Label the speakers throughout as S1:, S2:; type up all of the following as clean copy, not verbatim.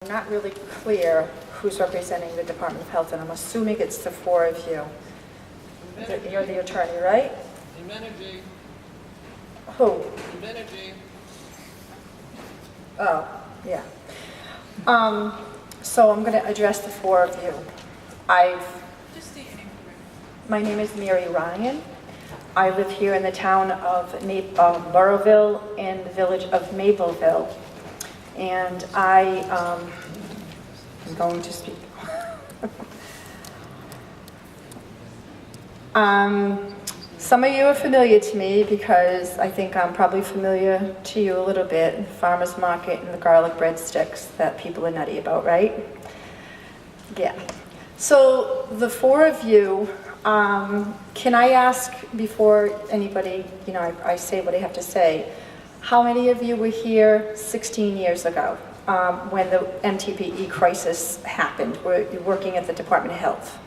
S1: I'm not really clear who's representing the Department of Health, and I'm assuming it's the four of you. You're the attorney, right?
S2: Energy.
S1: Who?
S2: Energy.
S1: Oh, yeah. So I'm going to address the four of you. My name is Mary Ryan. I live here in the town of Burrillville in the village of Mapleville. And I'm going to speak. Some of you are familiar to me because I think I'm probably familiar to you a little bit. Farmers market and the garlic breadsticks that people are nutty about, right? Yeah. So the four of you, can I ask before anybody, I say what I have to say, how many of you were here 16 years ago when the MTBE crisis happened? Were you working at the Department of Health?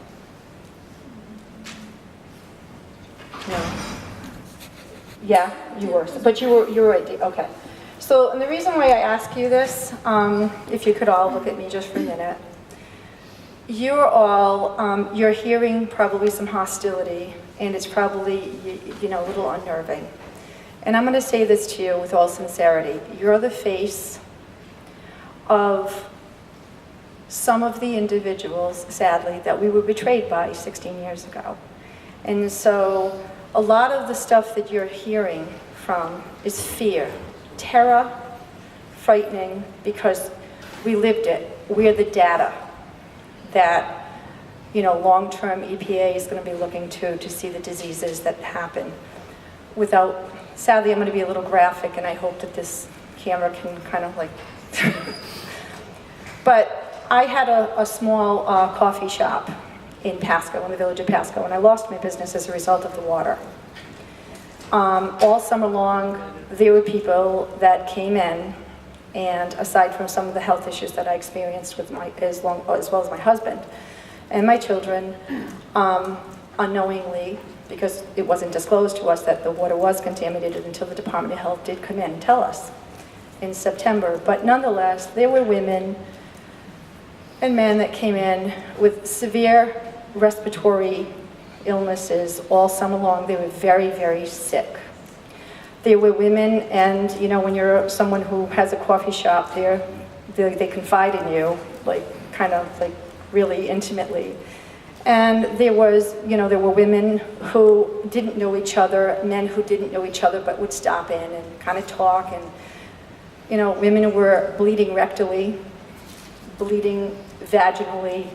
S1: No. Yeah, you were, but you were right, okay. So, and the reason why I ask you this, if you could all look at me just for a minute, you're all, you're hearing probably some hostility, and it's probably, a little unnerving. And I'm going to say this to you with all sincerity. You're the face of some of the individuals, sadly, that we were betrayed by 16 years ago. And so a lot of the stuff that you're hearing from is fear, terror, frightening, because we lived it. We're the data that, long-term EPA is going to be looking to see the diseases that happen. Sadly, I'm going to be a little graphic, and I hope that this camera can kind of but I had a small coffee shop in Pasco, in the village of Pasco, and I lost my business as a result of the water. All summer long, there were people that came in, and aside from some of the health issues that I experienced with as well as my husband and my children, unknowingly, because it wasn't disclosed to us that the water was contaminated until the Department of Health did come in and tell us in September. But nonetheless, there were women and men that came in with severe respiratory illnesses all summer long. They were very, very sick. There were women, and when you're someone who has a coffee shop there, they confide in you, really intimately. And there were women who didn't know each other, men who didn't know each other, but would stop in and kind of talk. And, women were bleeding rectally, bleeding vaginally,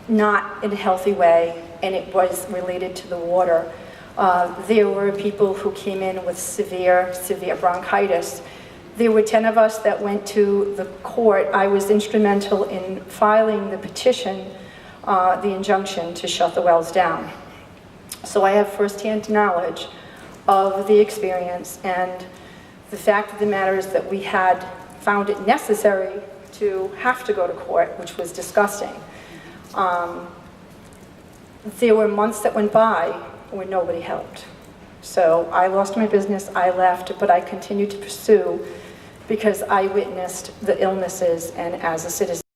S1: not in a healthy way, and it was related to the water. There were people who came in with severe bronchitis. There were 10 of us that went to the court. I was instrumental in filing the petition, the injunction to shut the wells down. So I have firsthand knowledge of the experience, and the fact of the matter is that we had found it necessary to have to go to court, which was disgusting. There were months that went by where nobody helped. So I lost my business, I left, but I continued to pursue because I witnessed the illnesses, and as a citizen,